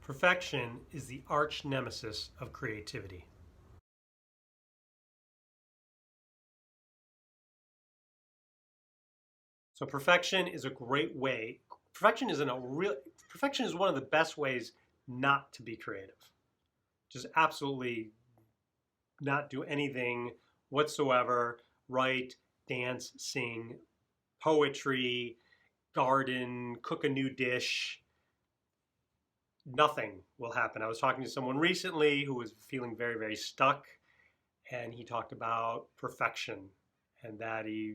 Perfection is the arch nemesis of creativity. So perfection is a great way. Perfection is one of the best ways not to be creative. Just absolutely not do anything whatsoever, write, dance, sing, poetry, garden, cook a new dish. Nothing will happen. I was talking to someone recently who was feeling very, very stuck, and he talked about perfection and that he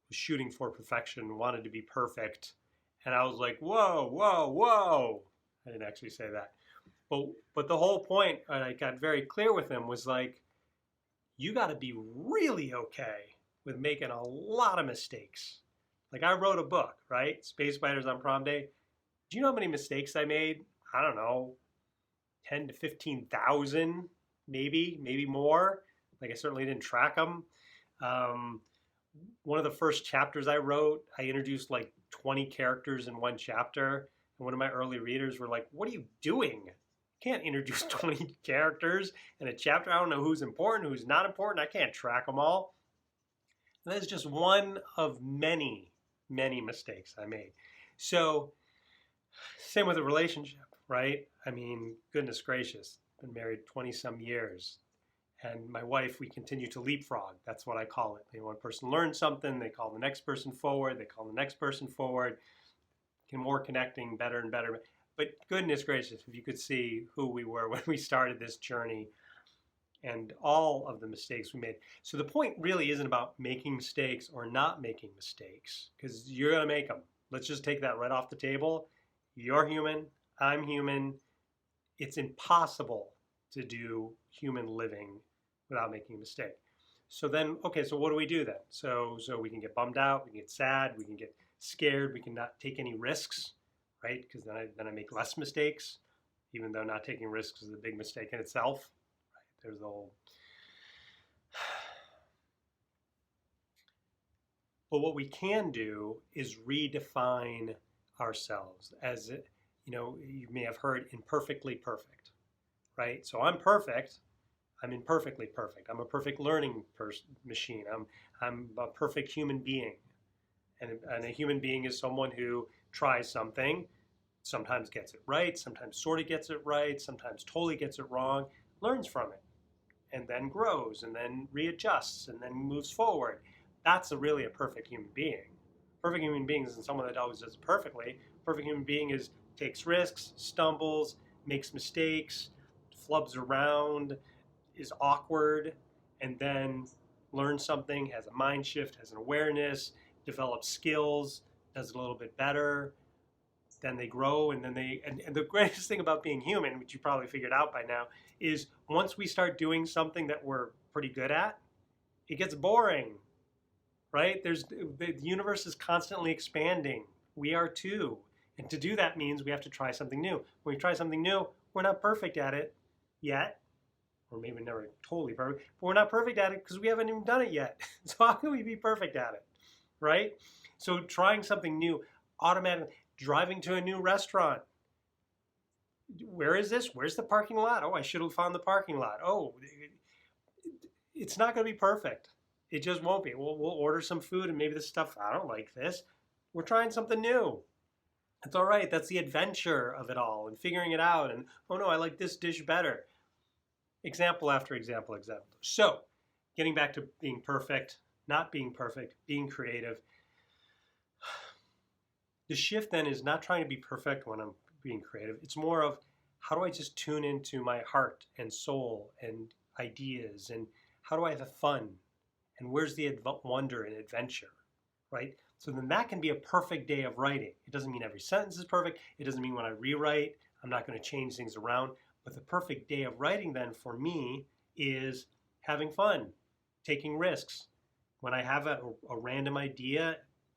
was shooting for perfection, wanted to be perfect. And I was like, whoa, whoa, whoa. I didn't actually say that. But the whole point, and I got very clear with him, was like, you got to be really okay with making a lot of mistakes. Like I wrote a book, right? Space Spiders on Prom Day. Do you know how many mistakes I made? I don't know, 10 to 15,000, maybe more. Like I certainly didn't track them. One of the first chapters I wrote, I introduced like 20 characters in one chapter. And one of my early readers were like, what are you doing? You can't introduce 20 characters in a chapter. I don't know who's important, who's not important. I can't track them all. And that's just one of many, many mistakes I made. So same with a relationship, right? I mean, goodness gracious, been married 20 some years. And my wife, we continue to leapfrog. That's what I call it. One person learns something, they call the next person forward, they call the next person forward. More connecting, better and better. But goodness gracious, if you could see who we were when we started this journey and all of the mistakes we made. So the point really isn't about making mistakes or not making mistakes, because you're going to make them. Let's just take that right off the table. You're human, I'm human. It's impossible to do human living without making a mistake. So then, okay, so what do we do then? So we can get bummed out, we can get sad, we can get scared, we can not take any risks, right? Because then I make less mistakes, even though not taking risks is a big mistake in itself. Right? There's the whole. But what we can do is redefine ourselves as, you may have heard imperfectly perfect, right? So I'm perfect. I'm imperfectly perfect. I'm a perfect learning machine. I'm a perfect human being. And a human being is someone who tries something, sometimes gets it right, sometimes sort of gets it right, sometimes totally gets it wrong, learns from it, and then grows, and then readjusts, and then moves forward. That's really a perfect human being. Perfect human being isn't someone that always does it perfectly. Perfect human being takes risks, stumbles, makes mistakes, flubs around, is awkward, and then learns something, has a mind shift, has an awareness, develops skills, does it a little bit better. Then they grow, and then and the greatest thing about being human, which you probably figured out by now, is once we start doing something that we're pretty good at, it gets boring, right? The universe is constantly expanding. We are too. And to do that means we have to try something new. When we try something new, we're not perfect at it yet, or maybe never totally perfect, but we're not perfect at it because we haven't even done it yet. So how can we be perfect at it, right? So trying something new, automatically, driving to a new restaurant. Where is this? Where's the parking lot? Oh, I should have found the parking lot. Oh, it's not going to be perfect. It just won't be. We'll order some food and maybe this stuff, I don't like this. We're trying something new. It's all right. That's the adventure of it all and figuring it out. And, oh no, I like this dish better. Example after example, example. So getting back to being perfect, not being perfect, being creative. The shift then is not trying to be perfect when I'm being creative. It's more of how do I just tune into my heart and soul and ideas, and how do I have fun, and where's the wonder and adventure, right? So then that can be a perfect day of writing. It doesn't mean every sentence is perfect. It doesn't mean when I rewrite, I'm not going to change things around. But the perfect day of writing then for me is having fun, taking risks. When I have a random idea,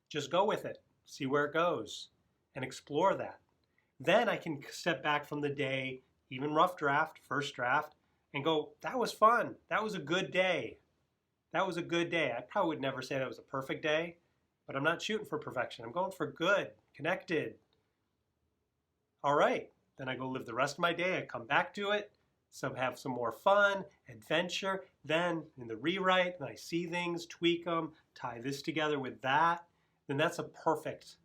just go with it. See where it goes and explore that. Then I can step back from the day, even rough draft, first draft, and go, that was fun. That was a good day. That was a good day. I probably would never say that was a perfect day, but I'm not shooting for perfection. I'm going for good, connected. All right, then I go live the rest of my day. I come back to it, have some more fun, adventure. Then in the rewrite, and I see things, tweak them, tie this together with that, then that's a perfect,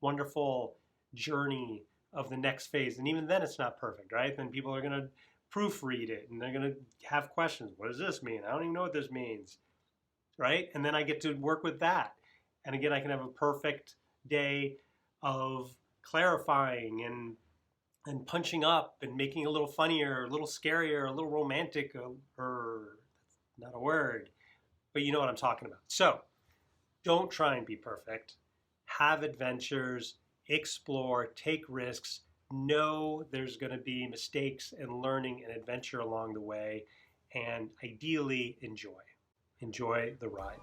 wonderful journey of the next phase. And even then it's not perfect, right? Then people are gonna proofread it and they're gonna have questions. What does this mean? I don't even know what this means, right? And then I get to work with that. And again, I can have a perfect day of clarifying and punching up and making it a little funnier, a little scarier, a little romantic, or not a word, but you know what I'm talking about. So don't try and be perfect. Have adventures, explore, take risks. Know there's going to be mistakes and learning and adventure along the way, and ideally enjoy the ride.